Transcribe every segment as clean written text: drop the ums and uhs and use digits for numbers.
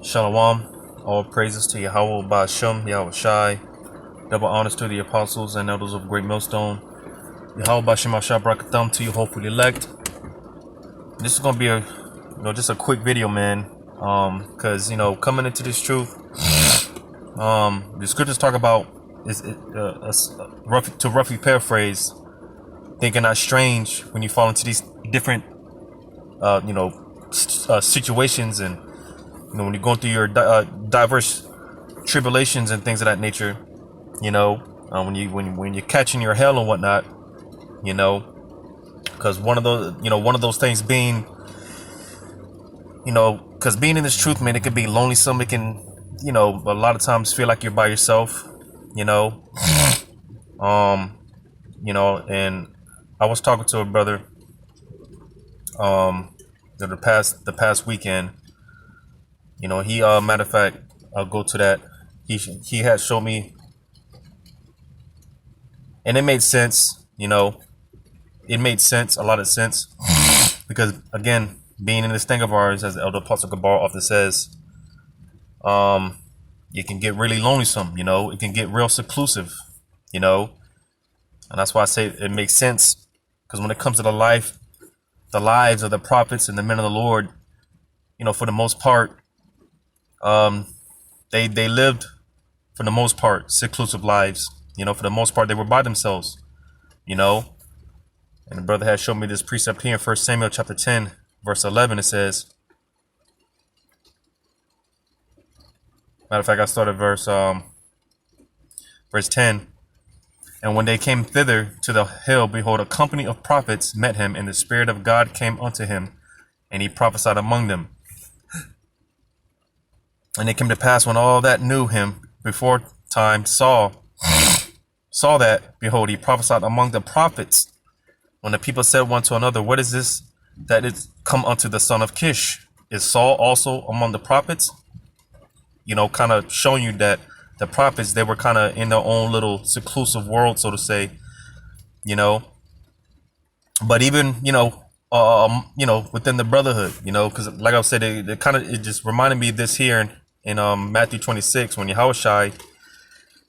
Shalom. All praises to Yahweh Ba'Shem, Yahweh Shai. Double honors to the apostles and elders of Great Millstone. Yahweh Ba'Shem Ashah Brakatham to you, hopefully elect. This is gonna be just a quick video, man. Cause coming into this truth, the scriptures talk about roughly paraphrase, thinking not strange when you fall into these different situations, and when you're going through your diverse tribulations and things of that nature, when you're catching your hell and whatnot, because one of those things being, because being in this truth, man, it can be lonesome. It can, a lot of times feel like you're by yourself, and I was talking to a brother, the past weekend. He matter of fact, I'll go to that. He had showed me, and it made sense. It made sense, a lot of sense, because again, being in this thing of ours, as the Elder Apostle Gabar often says, it can get really lonesome. It can get real seclusive. And that's why I say it makes sense, because when it comes to the lives of the prophets and the men of the Lord, for the most part, they lived, for the most part, seclusive lives. For the most part, they were by themselves. And the brother has shown me this precept here in 1 Samuel chapter 10, verse 11. It says, matter of fact, I started verse 10. And when they came thither to the hill, behold, a company of prophets met him, and the Spirit of God came unto him, and he prophesied among them. And it came to pass, when all that knew him before time saw that, behold, he prophesied among the prophets. When the people said one to another, what is this that is come unto the son of Kish? Is Saul also among the prophets? Kind of showing you that the prophets, they were kind of in their own little seclusive world, so to say, but even, within the brotherhood, because like I said, it just reminded me of this here in Matthew 26, when Yahushua,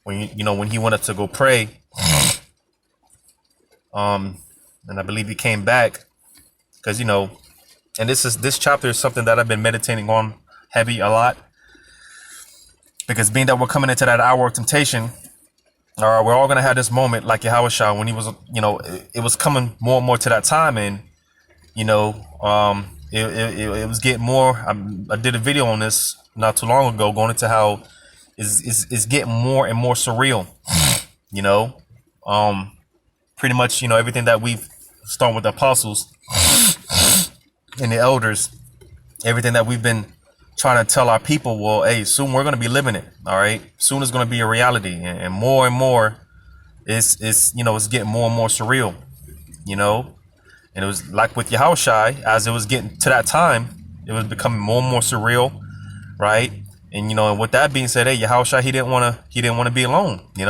when he went up to go pray, and I believe he came back, because, and this chapter is something that I've been meditating on heavy a lot, because being that we're coming into that hour of temptation, we're all going to have this moment like Yahushua, when he was, it was coming more and more to that time, and, it was getting more. I did a video on this not too long ago, going into how it's getting more and more surreal, pretty much, everything that we've started with the apostles and the elders, everything that we've been trying to tell our people, well, hey, soon we're going to be living it. All right. Soon it's going to be a reality, and more it's getting more and more surreal, and it was like with Yahushua, as it was getting to that time, it was becoming more and more surreal. Right. And, and with that being said, hey, Yahushua, he didn't want to be alone. He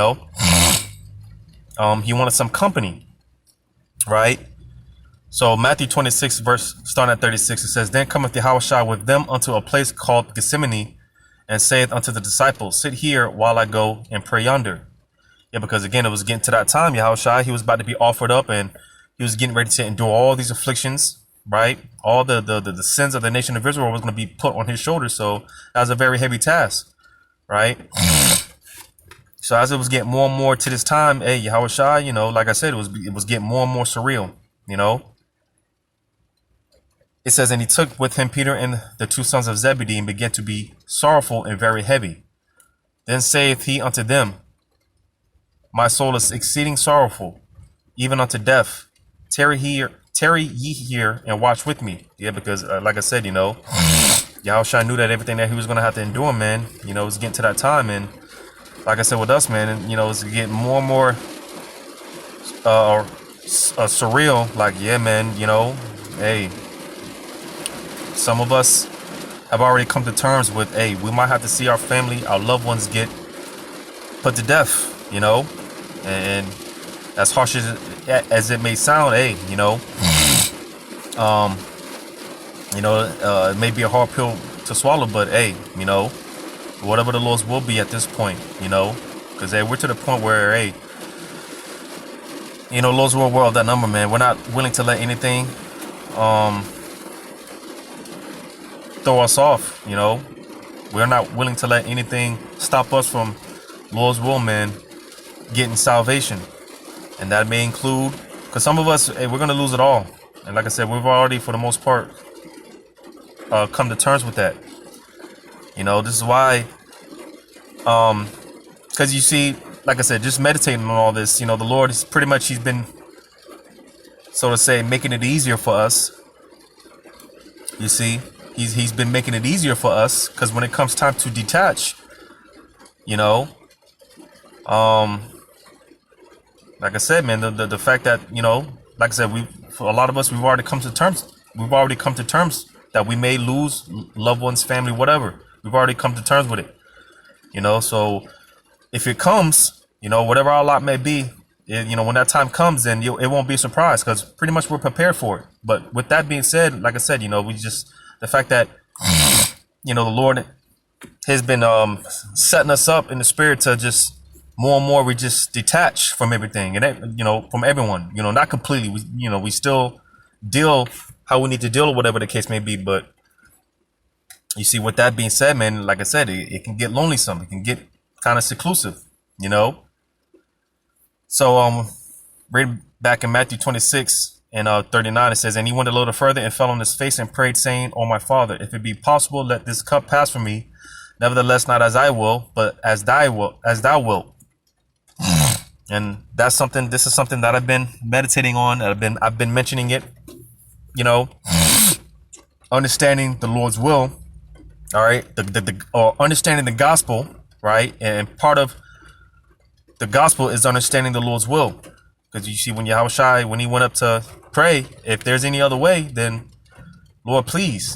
wanted some company. Right. So Matthew 26, verse starting at 36, it says, Then cometh Yahushua with them unto a place called Gethsemane, and saith unto the disciples, Sit here while I go and pray yonder. Yeah, because again, it was getting to that time, Yahushua, he was about to be offered up, and he was getting ready to endure all these afflictions, right? All the sins of the nation of Israel was going to be put on his shoulders. So that was a very heavy task, right? So as it was getting more and more to this time, hey, Yahushua, like I said, it was getting more and more surreal, It says, and he took with him Peter and the two sons of Zebedee, and began to be sorrowful and very heavy. Then saith he unto them, My soul is exceeding sorrowful, even unto death. Tarry ye here and watch with me. Yeah, because like I said, Yahushua knew that everything that he was going to have to endure, man, it was getting to that time. And like I said with us, man, and it's getting more and more surreal. Like, yeah, man, hey, some of us have already come to terms with, hey, we might have to see our family, our loved ones get put to death, and as harsh as it may sound, hey, it may be a hard pill to swallow, but hey, whatever the Lord's will be at this point, because hey, we're to the point where, hey, Lord's will, we're of that number, man. We're not willing to let anything throw us off. We're not willing to let anything stop us from Lord's will, man, getting salvation. And that may include, because some of us, hey, we're going to lose it all. And like I said, we've already, for the most part, come to terms with that. This is why, because you see, like I said, just meditating on all this, the Lord is pretty much, he's been, so to say, making it easier for us. You see, he's been making it easier for us, because when it comes time to detach, like I said, man, the fact that, like I said, for a lot of us, we've already come to terms that we may lose loved ones, family, whatever. We've already come to terms with it, so if it comes, whatever our lot may be, when that time comes, then it won't be a surprise, because pretty much we're prepared for it. But with that being said, like I said, the fact that, the Lord has been setting us up in the spirit to just more and more, we just detach from everything and, from everyone, not completely. We still deal how we need to deal, or whatever the case may be. But you see, with that being said, man, like I said, it can get lonely some. It can get kind of seclusive, So, right back in Matthew 26 and 39, it says, and he went a little further and fell on his face and prayed, saying, "O my Father, if it be possible, let this cup pass from me. Nevertheless, not as I will, but as thou wilt." And this is something that I've been meditating on. I've been mentioning it, understanding the Lord's will. All right. Or understanding the gospel. Right. And part of the gospel is understanding the Lord's will. Because you see, when Yahushua, when he went up to pray, if there's any other way, then Lord, please,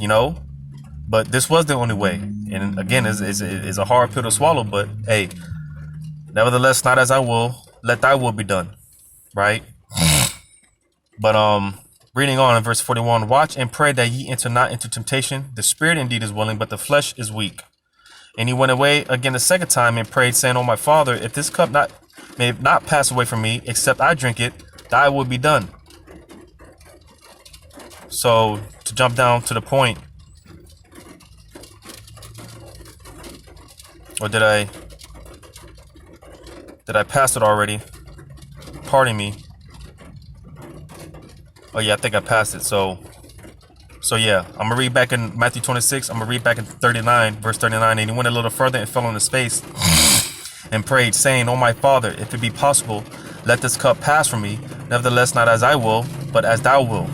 but this was the only way. And again, it's a hard pill to swallow, but hey, nevertheless, not as I will, let thy will be done. Right. But, reading on in verse 41, watch and pray that ye enter not into temptation. The spirit indeed is willing, but the flesh is weak. And he went away again the second time and prayed, saying, "O my Father, if this cup may not pass away from me, except I drink it, thy will be done." So to jump down to the point, or did I pass it already? Pardon me. Oh yeah, I think I passed it. So yeah, I'm gonna read back in Matthew 26. I'm gonna read back in 39, verse 39. And he went a little further and fell on his face and prayed, saying, "O my Father, if it be possible, let this cup pass from me. Nevertheless, not as I will, but as thou wilt."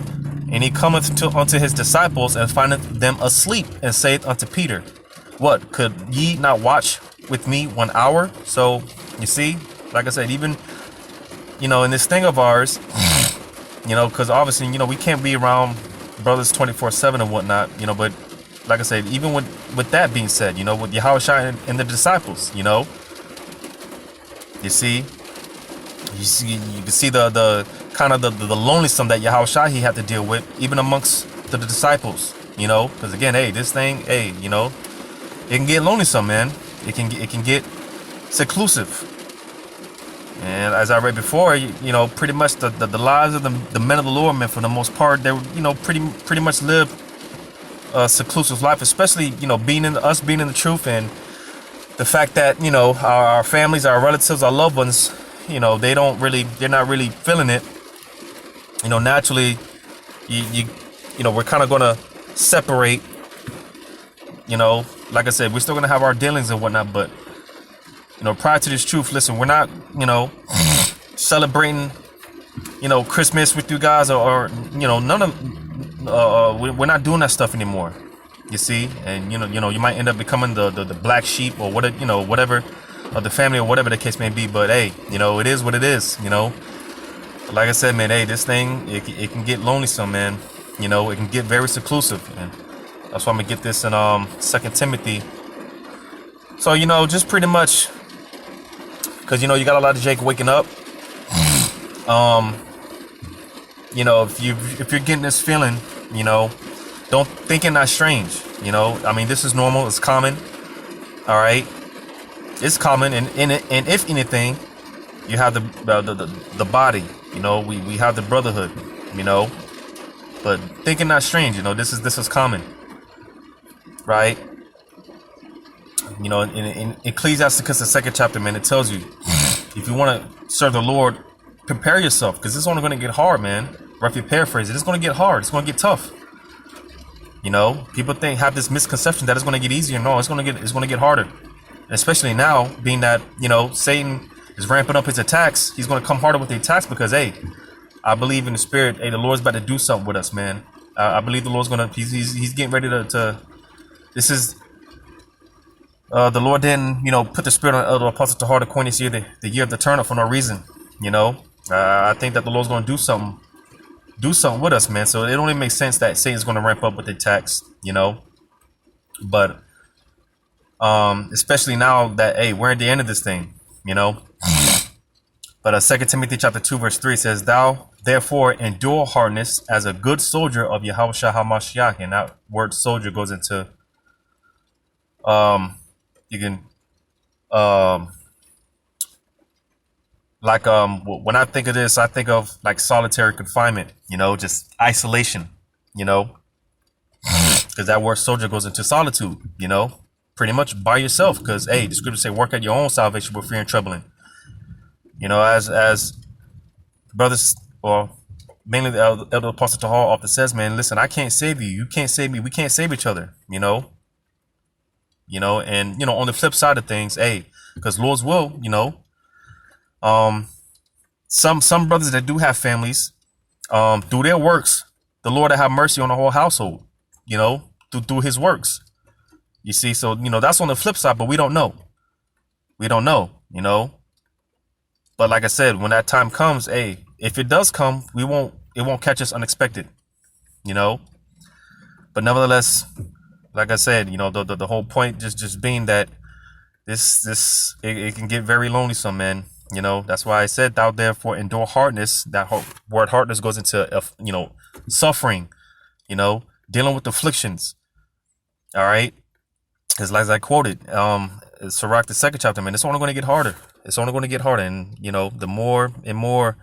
And he cometh unto his disciples and findeth them asleep, and saith unto Peter, "What, could ye not watch with me 1 hour?" So you see, like I said, even in this thing of ours, because obviously we can't be around brothers 24/7 and whatnot, but like I said, even with that being said, with Yahushua and the disciples, you can see the kind of the loneliness that Yahushua he had to deal with, even amongst the disciples, because again, hey, this thing, hey, it can get lonesome, man. It can get seclusive. And as I read before, pretty much the lives of the men of the Lord, man, for the most part, they pretty much live a seclusive life, especially being in the truth, and the fact that our families, our relatives, our loved ones, they're not really feeling it. Naturally, we're kind of gonna separate. Like I said, we're still gonna have our dealings and whatnot, but prior to this truth, listen, we're not, celebrating, Christmas with you guys, or none of, we're not doing that stuff anymore. You see, and you might end up becoming the black sheep or whatever of the family, or whatever the case may be. But hey, it is what it is. Like I said, man, hey, this thing it can get lonesome, man. It can get very seclusive, and that's why I'm gonna get this in 2 Timothy. So just pretty much. Because you got a lot of Jake waking up. If you're getting this feeling, don't think it not strange. You know, I mean, this is normal. It's common. All right. It's common. And if anything, you have the body, you know, we have the brotherhood, you know, but thinking not strange, you know, this is common, right? You know, in Ecclesiasticus, the 2nd chapter, man, it tells you, if you want to serve the Lord, prepare yourself, because it's only going to get hard, man. Or if you paraphrase it, it's going to get hard. It's going to get tough. You know, people have this misconception that it's going to get easier. No, it's going to get harder. And especially now, being that, you know, Satan is ramping up his attacks. He's going to come harder with the attacks because, hey, I believe in the spirit. Hey, the Lord's about to do something with us, man. I believe the Lord's going to, he's getting ready to this is, the Lord didn't, you know, put the spirit on the apostle to heart according to the year of the turn up for no reason, you know. I think that the Lord's going to do something with us, man. So it only makes sense that Satan's going to ramp up with the attacks, you know. But especially now that, hey, we're at the end of this thing, you know. But 2 Timothy chapter 2 verse 3 says, "Thou therefore endure hardness as a good soldier of Yahushua HaMashiach." And that word soldier goes into you can when I think of this, I think of like solitary confinement, you know, just isolation, you know, because that word soldier goes into solitude, you know, pretty much by yourself, because, hey, the scriptures say, work out your own salvation with fear and trembling. You know, as brothers, or mainly the elder apostle Tahar often says, man, listen, I can't save you. You can't save me. We can't save each other, you know. You know, and, you know, on the flip side of things, hey, because Lord's will, you know, some brothers that do have families, through their works, the Lord will have mercy on the whole household, you know, through his works. You see, so, you know, that's on the flip side, but we don't know. We don't know, you know. But like I said, when that time comes, hey, if it does come, it won't catch us unexpected, you know. But nevertheless, like I said, you know, the whole point just being that it can get very lonesome, man. You know, that's why I said, "Thou therefore endure hardness." That word hardness goes into, you know, suffering, you know, dealing with afflictions. All right. Because like I quoted, Sirach, the 2nd chapter, man, it's only going to get harder. It's only going to get harder. And, you know, the more and more,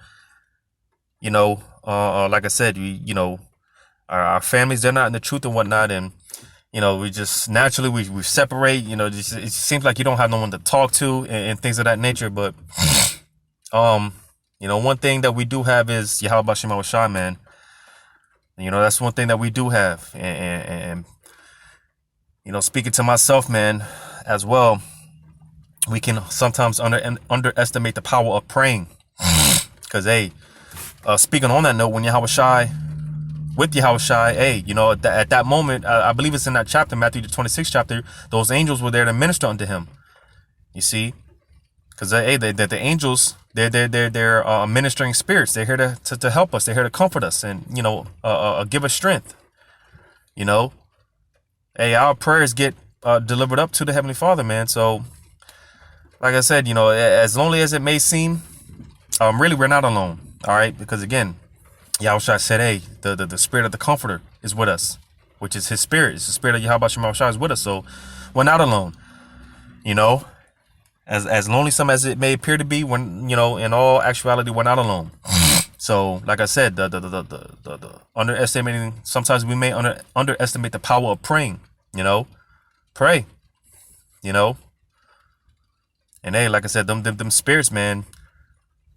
you know, like I said, you know, our families, they're not in the truth and whatnot. And, you know, we just naturally, we separate, you know, it seems like you don't have no one to talk to and things of that nature. But, you know, one thing that we do have is Yahweh Shema Shai, man. You know, that's one thing that we do have. And you know, speaking to myself, man, as well, we can sometimes underestimate the power of praying. Because, hey, speaking on that note, when Yahweh Shai, with Yahweh Shai, hey, you know, at that moment, I believe it's in that chapter, Matthew the 26th chapter, those angels were there to minister unto him. You see? Because, hey, the angels, they're ministering spirits. They're here to help us. They're here to comfort us and, you know, give us strength. You know? Hey, our prayers get delivered up to the Heavenly Father, man. So, like I said, you know, as lonely as it may seem, really, we're not alone. All right, because again, Yahushua said, "Hey, the spirit of the Comforter is with us," which is His Spirit. It's the Spirit of Yahweh Shai is with us. So, we're not alone. You know, as lonesome as it may appear to be, when, you know, in all actuality, we're not alone. So, like I said, the underestimating, sometimes we may underestimate the power of praying, you know, pray, you know, and hey, like I said, them spirits, man.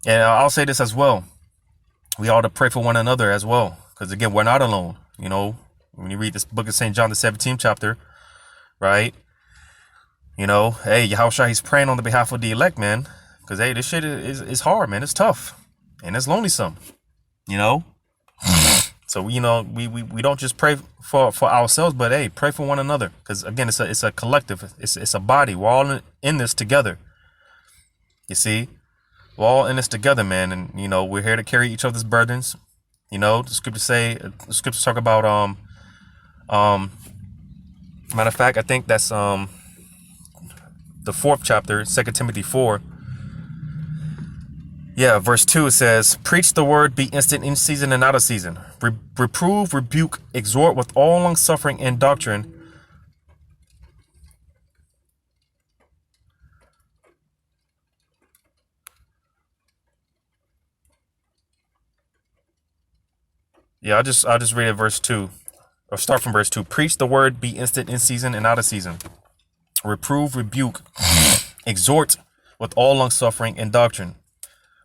And I'll say this as well. We ought to pray for one another as well. Because again, we're not alone, you know, when you read this book of St. John, the 17th chapter, right? You know, hey, Yahushua, he's praying on the behalf of the elect, man. Because, hey, this shit is hard, man. It's tough. And it's lonesome, you know. So, you know, we don't just pray for ourselves, but hey, pray for one another. Because again, it's a collective. It's a body. We're all in this together. You see, we're all in this together, man. And you know, we're here to carry each other's burdens. You know, the scriptures talk about matter of fact, I think that's the 4th chapter, 2 Timothy 4. Yeah, verse 2 says, "Preach the word, be instant in season and out of season. Reprove, rebuke, exhort with all long suffering and doctrine. Yeah, I'll just read it verse 2, or start from verse 2. Preach the word, be instant in season and out of season. Reprove, rebuke, exhort with all long suffering and doctrine.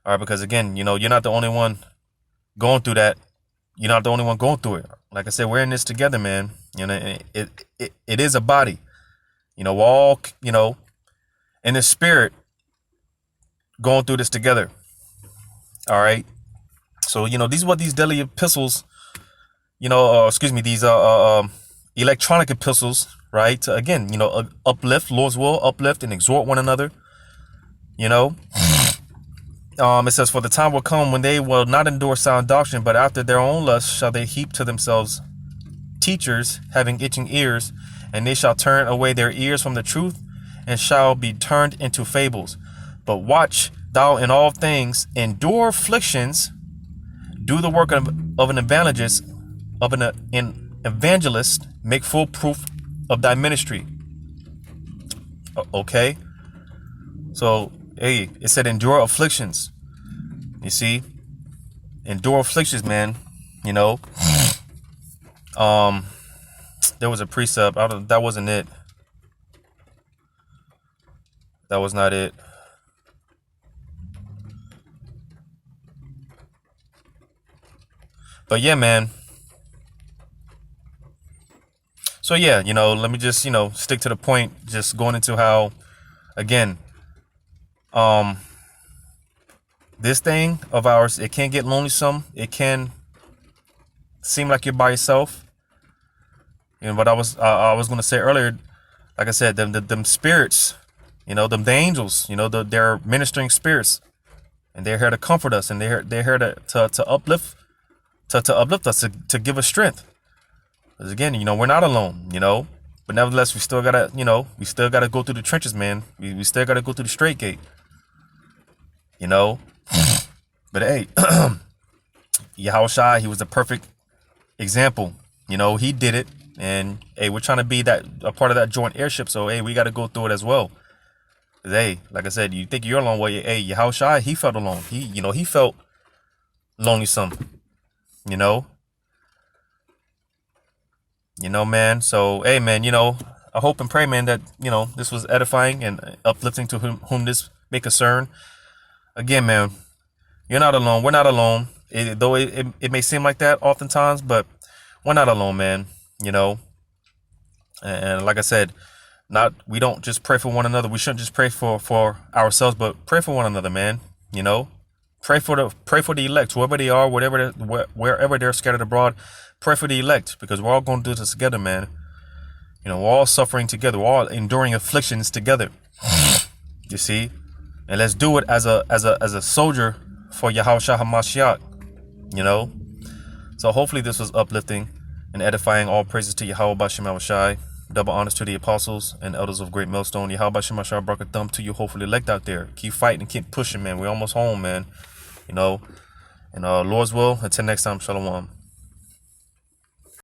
All right, because again, you're not the only one going through that. You're not the only one going through it. Like I said, we're in this together, man. It is a body. We're all, in the spirit going through this together. All right. So, these are what these daily epistles, these electronic epistles, right? To, again, uplift, Lord's will, uplift and exhort one another. It says, for the time will come when they will not endure sound doctrine, but after their own lust shall they heap to themselves teachers having itching ears, and they shall turn away their ears from the truth and shall be turned into fables. But watch thou in all things, endure afflictions, do the work of an evangelist, make full proof of thy ministry. Okay. So, hey, it said endure afflictions. You see, endure afflictions, man. There was a precept. That wasn't it. That was not it. But yeah, man. So yeah, let me just, stick to the point, just going into how, again, this thing of ours, it can get lonesome. It can seem like you're by yourself. What I was going to say earlier, like I said, them spirits, the angels, they're ministering spirits, and they're here to comfort us, and they're here to uplift, to uplift us, to give us strength. Because again, we're not alone, but nevertheless, we still gotta go through the trenches, man. We still gotta go through the straight gate, But hey, Yahushua, he was the perfect example. He did it, and hey, we're trying to be a part of that joint heirship. So hey, we got to go through it as well. 'Cause, hey, like I said, you think you're alone? Well, hey, Yahushua, he felt alone. He felt lonely, man. So hey, man, I hope and pray, man, that this was edifying and uplifting to whom this may concern. Again, man, you're not alone. We're not alone. Though it may seem like that oftentimes, but we're not alone, man. And like I said, we don't just pray for one another. We shouldn't just pray for ourselves, but pray for one another, man. Pray for the elect, whoever they are, wherever they're scattered abroad. Pray for the elect, because we're all going to do this together, man. We're all suffering together. We're all enduring afflictions together. You see, and let's do it as a soldier for Yahushua HaMashiach. So hopefully this was uplifting and edifying. All praises to Yahweh Bashem Yahushai. Double honors to the apostles and elders of Great Millstone. Yahweh Bashem Yahushai brought a thumb to you, hopefully elect out there. Keep fighting and keep pushing, man. We're almost home, man. And Lord's will, until next time, Shalom.